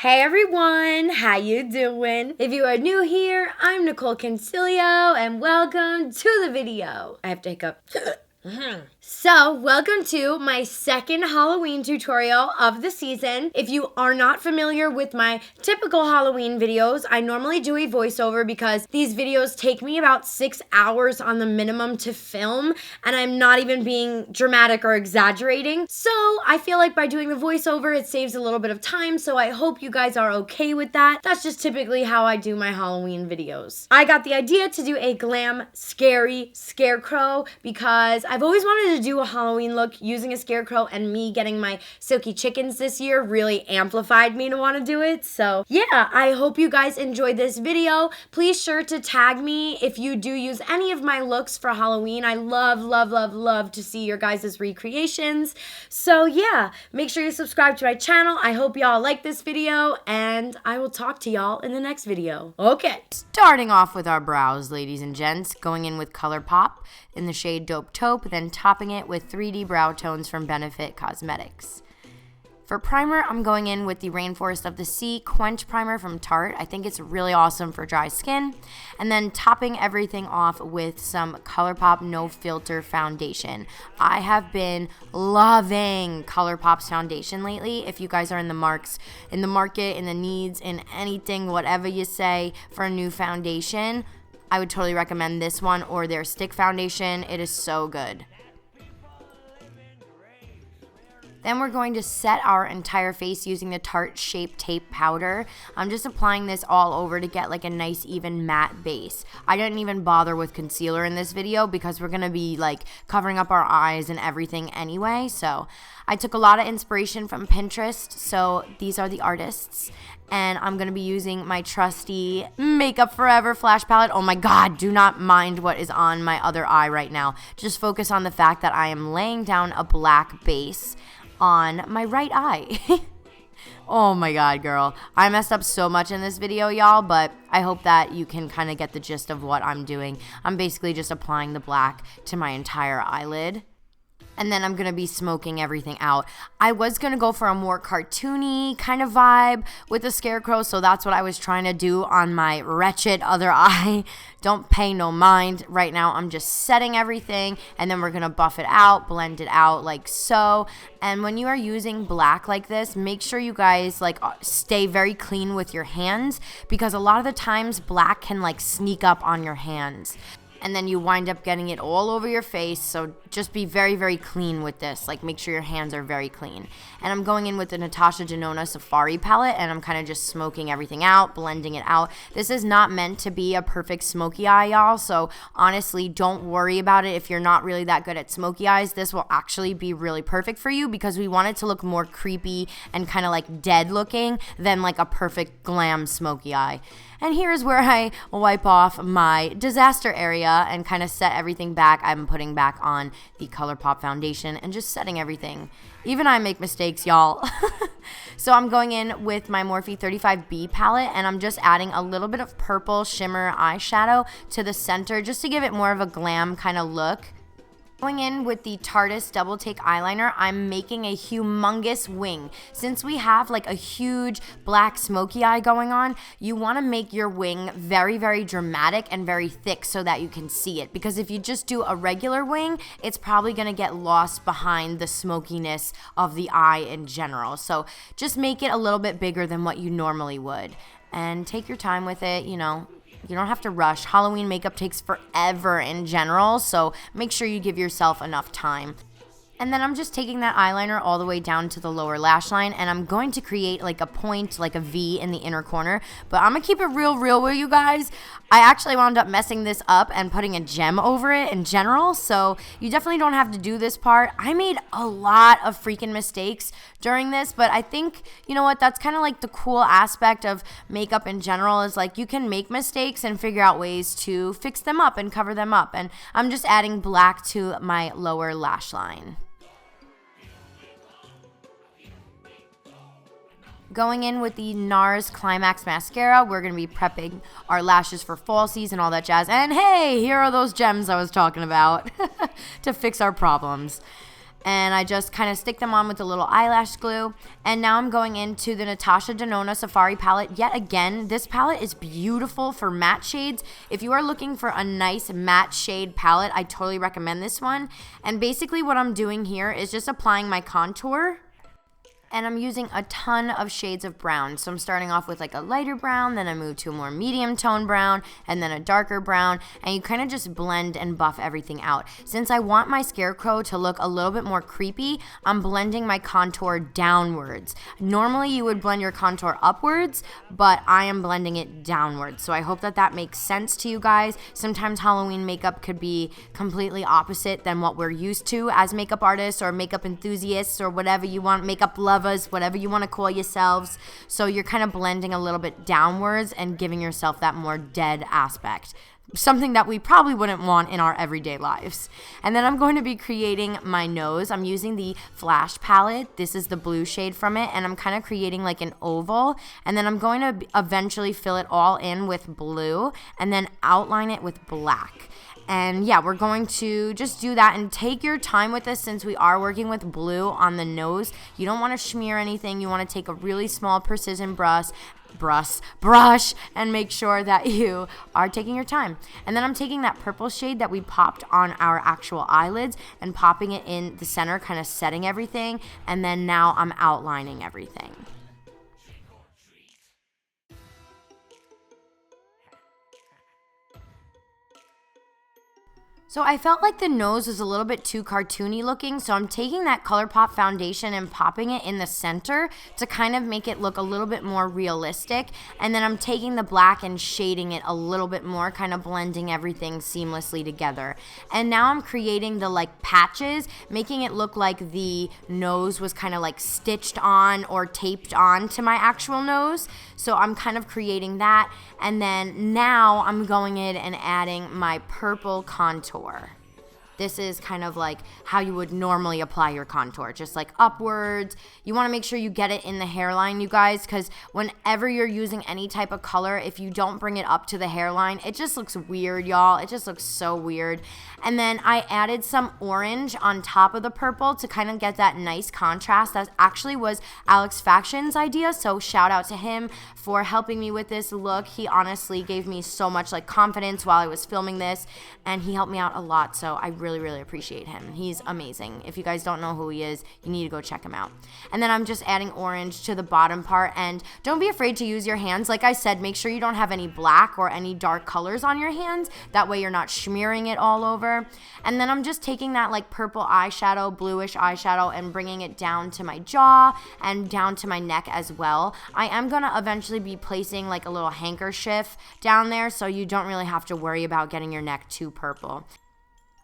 Hey everyone, how you doing? If you are new here, I'm Nicol Concilio and welcome to the video. I have to hiccup. So, welcome to my second Halloween tutorial of the season. If you are not familiar with my typical Halloween videos, I normally do a voiceover because these videos take me about 6 hours on the minimum to film, and I'm not even being dramatic or exaggerating. So, I feel like by doing the voiceover, it saves a little bit of time, so I hope you guys are okay with that. That's just typically how I do my Halloween videos. I got the idea to do a glam, scary Scarecrow because I've always wanted to do a Halloween look using a Scarecrow, and me getting my silky chickens this year really amplified me to want to do it. So yeah, I hope you guys enjoyed this video. Please sure to tag me if you do use any of my looks for Halloween. I love to see your guys' recreations. So yeah, make sure you subscribe to my channel. I hope y'all like this video, and I will talk to y'all in the next video. Okay. Starting off with our brows, ladies and gents, going in with Colourpop in the shade Dope Taupe, then topping it with 3D brow tones from Morphe Cosmetics. For primer, I'm going in with the Rainforest of the Sea Quench Primer from Tarte. I think it's really awesome for dry skin. And then topping everything off with some Colourpop No Filter Foundation. I have been loving Colourpop's foundation lately. If you guys are in the market, in the needs, in anything, whatever you say, for a new foundation, I would totally recommend this one or their stick foundation. It is so good. Then we're going to set our entire face using the Tarte Shape Tape Powder. I'm just applying this all over to get like a nice even matte base. I didn't even bother with concealer in this video because we're going to be like covering up our eyes and everything anyway. So I took a lot of inspiration from Pinterest. So these are the artists. And I'm going to be using my trusty Makeup Forever Flash Palette. Oh my god, do not mind what is on my other eye right now. Just focus on the fact that I am laying down a black base on my right eye. Oh my god, girl. I messed up so much in this video, y'all, but I hope that you can kind of get the gist of what I'm doing. I'm basically just applying the black to my entire eyelid. And then I'm going to be smoking everything out. I was going to go for a more cartoony kind of vibe with the Scarecrow, so that's what I was trying to do on my wretched other eye. Don't pay no mind. Right now, I'm just setting everything, and then we're going to buff it out, blend it out like so. And when you are using black like this, make sure you guys like stay very clean with your hands, because a lot of the times black can like sneak up on your hands. And then you wind up getting it all over your face, so just be very clean with this. Like, make sure your hands are very clean. And I'm going in with the Natasha Denona Safari palette, and I'm kind of just smoking everything out, blending it out. This is not meant to be a perfect smoky eye, y'all, so honestly, don't worry about it if you're not really that good at smoky eyes. This will actually be really perfect for you because we want it to look more creepy and kind of like dead looking than like a perfect glam smoky eye. And here's where I wipe off my disaster area and kind of set everything back. I'm putting back on the Colourpop foundation and just setting everything. Even I make mistakes, y'all. So I'm going in with my Morphe 35B palette, and I'm just adding a little bit of purple shimmer eyeshadow to the center just to give it more of a glam kind of look. Going in with the Tarte Double Take Eyeliner, I'm making a humongous wing. Since we have like a huge black smoky eye going on, you want to make your wing very dramatic and very thick so that you can see it. Because if you just do a regular wing, it's probably going to get lost behind the smokiness of the eye in general. So just make it a little bit bigger than what you normally would. And take your time with it, you know. You don't have to rush. Halloween makeup takes forever in general, so make sure you give yourself enough time. And then I'm just taking that eyeliner all the way down to the lower lash line, and I'm going to create like a point, like a V in the inner corner. But I'm going to keep it real with you guys. I actually wound up messing this up and putting a gem over it in general, so you definitely don't have to do this part. I made a lot of freaking mistakes during this, but I think, you know what, that's kind of like the cool aspect of makeup in general is like you can make mistakes and figure out ways to fix them up and cover them up. And I'm just adding black to my lower lash line. Going in with the NARS Climax Mascara, we're going to be prepping our lashes for falsies and all that jazz. And hey, here are those gems I was talking about to fix our problems. and I just kind of stick them on with a little eyelash glue. And now I'm going into the Natasha Denona Safari palette. Yet again, this palette is beautiful for matte shades. If you are looking for a nice matte shade palette, I totally recommend this one. And basically what I'm doing here is just applying my contour. And I'm using a ton of shades of brown. So I'm starting off with like a lighter brown, then I move to a more medium tone brown, and then a darker brown, and you kind of just blend and buff everything out. Since I want my Scarecrow to look a little bit more creepy, I'm blending my contour downwards. Normally you would blend your contour upwards, but I am blending it downwards. So I hope that that makes sense to you guys. Sometimes Halloween makeup could be completely opposite than what we're used to as makeup artists or makeup enthusiasts or whatever you want, makeup lovers, whatever you want to call yourselves. So you're kind of blending a little bit downwards and giving yourself that more dead aspect. Something that we probably wouldn't want in our everyday lives. And then I'm going to be creating my nose. I'm using the Flash palette. This is the blue shade from it. And I'm kind of creating like an oval. And then I'm going to eventually fill it all in with blue and then outline it with black. And yeah, we're going to just do that and take your time with this since we are working with blue on the nose. You don't want to smear anything. You want to take a really small precision brush and make sure that you are taking your time. And then I'm taking that purple shade that we popped on our actual eyelids and popping it in the center, kind of setting everything. And then now I'm outlining everything. So I felt like the nose was a little bit too cartoony looking, so I'm taking that Colourpop foundation and popping it in the center to kind of make it look a little bit more realistic. And then I'm taking the black and shading it a little bit more, kind of blending everything seamlessly together. And now I'm creating the like patches, making it look like the nose was kind of like stitched on or taped on to my actual nose. So I'm kind of creating that. And then now I'm going in and adding my purple contour. This is kind of like how you would normally apply your contour, just like upwards. You want to make sure you get it in the hairline, you guys, because whenever you're using any type of color, if you don't bring it up to the hairline, it just looks weird, y'all. It just looks so weird. And then I added some orange on top of the purple to kind of get that nice contrast. That actually was Alex Faction's idea, so shout out to him for helping me with this look. He honestly gave me so much like confidence while I was filming this, and he helped me out a lot, so I really appreciate him. He's amazing. If you guys don't know who he is, you need to go check him out. And then I'm just adding orange to the bottom part, and don't be afraid to use your hands. Like I said, make sure you don't have any black or any dark colors on your hands. That way you're not smearing it all over. And then I'm just taking that like purple eyeshadow, bluish eyeshadow, and bringing it down to my jaw and down to my neck as well. I am gonna eventually be placing like a little handkerchief down there so you don't really have to worry about getting your neck too purple.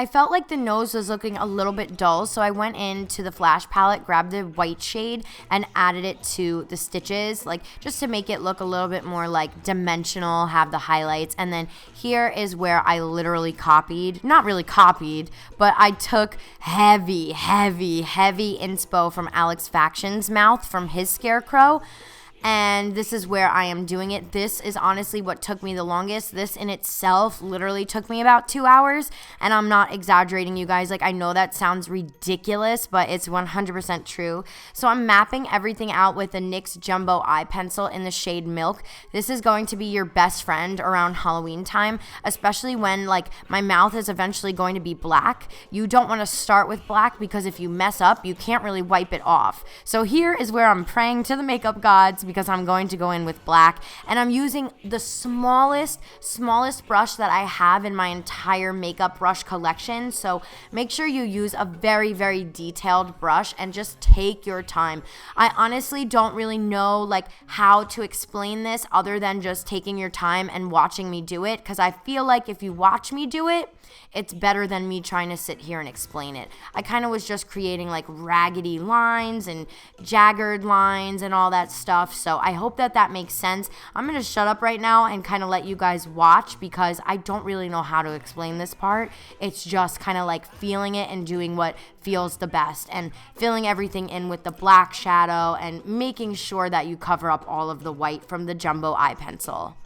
I felt like the nose was looking a little bit dull, so I went into the Flash palette, grabbed the white shade, and added it to the stitches, like just to make it look a little bit more like dimensional, have the highlights. And then here is where I literally copied, not really copied, but I took heavy inspo from Alex Faction's mouth from his Scarecrow. And this is where I am doing it. This is honestly what took me the longest. This in itself literally took me about 2 hours, and I'm not exaggerating, you guys. Like, I know that sounds ridiculous, but it's 100% true. So I'm mapping everything out with the NYX Jumbo Eye Pencil in the shade Milk. This is going to be your best friend around Halloween time, especially when like my mouth is eventually going to be black. You don't want to start with black because if you mess up, you can't really wipe it off. So here is where I'm praying to the makeup gods, because I'm going to go in with black, and I'm using the smallest brush that I have in my entire makeup brush collection. So make sure you use a very detailed brush and just take your time. I honestly don't really know like how to explain this other than just taking your time and watching me do it, because I feel like if you watch me do it, it's better than me trying to sit here and explain it. I kind of was just creating like raggedy lines and jagged lines and all that stuff. So I hope that that makes sense. I'm going to shut up right now and kind of let you guys watch, because I don't really know how to explain this part. It's just kind of like feeling it and doing what feels the best and filling everything in with the black shadow and making sure that you cover up all of the white from the Jumbo Eye Pencil.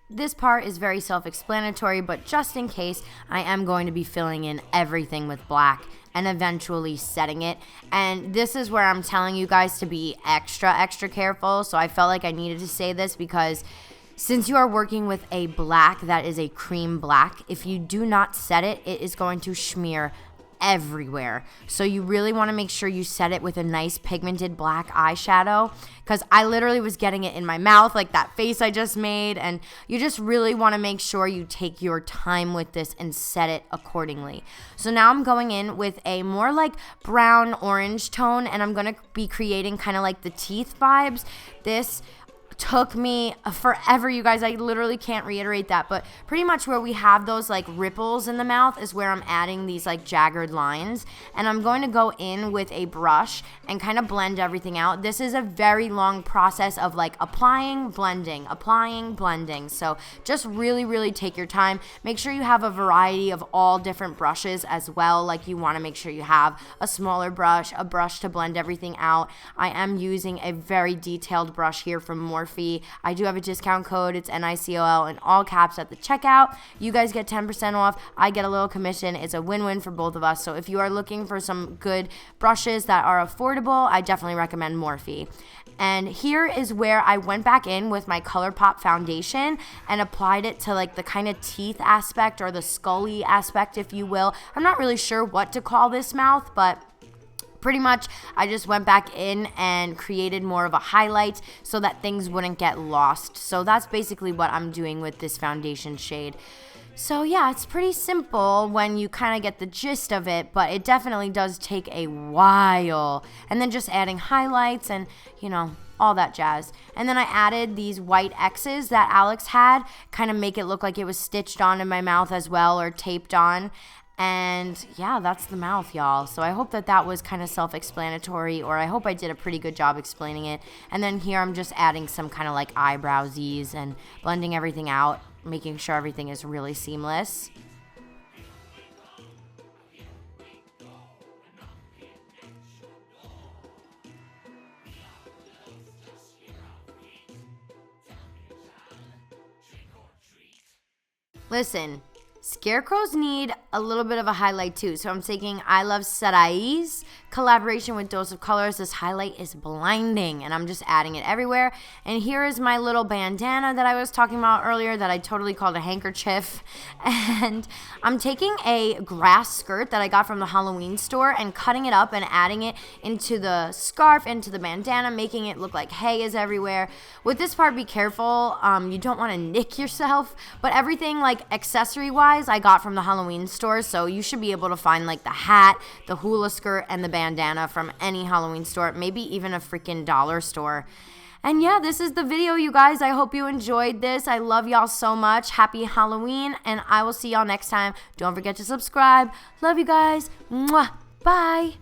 this part is very self-explanatory, but just in case, I am going to be filling in everything with black and eventually setting it. And this is where I'm telling you guys to be extra careful. So I felt like I needed to say this because since you are working with a black that is a cream black, if you do not set it, it is going to smear everywhere. So you really want to make sure you set it with a nice pigmented black eyeshadow, because I literally was getting it in my mouth like that face I just made, and you just really want to make sure you take your time with this and set it accordingly. So now I'm going in with a more like brown orange tone, and I'm going to be creating kind of like the teeth vibes. This took me forever, you guys. I literally can't reiterate that, but pretty much where we have those like ripples in the mouth is where I'm adding these like jagged lines, and I'm going to go in with a brush and kind of blend everything out. This is a very long process of like applying, blending, so just really take your time. Make sure you have a variety of all different brushes as well. Like you want to make sure you have a smaller brush, a brush to blend everything out. I am using a very detailed brush here from Morphe. I do have a discount code. It's NICOL in all caps at the checkout. You guys get 10% off. I get a little commission. It's a win-win for both of us. So if you are looking for some good brushes that are affordable, I definitely recommend Morphe. And here is where I went back in with my Colourpop foundation and applied it to like the kind of teeth aspect or the scully aspect, if you will. I'm not really sure what to call this mouth, but pretty much, I just went back in and created more of a highlight so that things wouldn't get lost. So that's basically what I'm doing with this foundation shade. So yeah, it's pretty simple when you kind of get the gist of it, but it definitely does take a while. And then just adding highlights and, you know, all that jazz. And then I added these white X's that Alex had, kind of make it look like it was stitched on in my mouth as well, or taped on. And yeah, that's the mouth, y'all. So I hope that that was kind of self-explanatory, or I hope I did a pretty good job explaining it. And then here I'm just adding some kind of like eyebrowsies and blending everything out, making sure everything is really seamless. Listen, Scarecrows need a little bit of a highlight too. So I'm taking iluvsarahii's collaboration with Dose of Colors. This highlight is blinding, and I'm just adding it everywhere. And here is my little bandana that I was talking about earlier that I totally called a handkerchief. And I'm taking a grass skirt that I got from the Halloween store and cutting it up and adding it into the scarf, into the bandana, making it look like hay is everywhere. With this part, be careful. You don't want to nick yourself, but everything like accessory-wise I got from the Halloween store, so you should be able to find like the hat, the hula skirt, and the bandana from any Halloween store, maybe even a freaking dollar store. And yeah, this is the video, you guys. I hope you enjoyed this. I love y'all so much. Happy Halloween, and I will see y'all next time. Don't forget to subscribe. Love you guys. Mwah. Bye.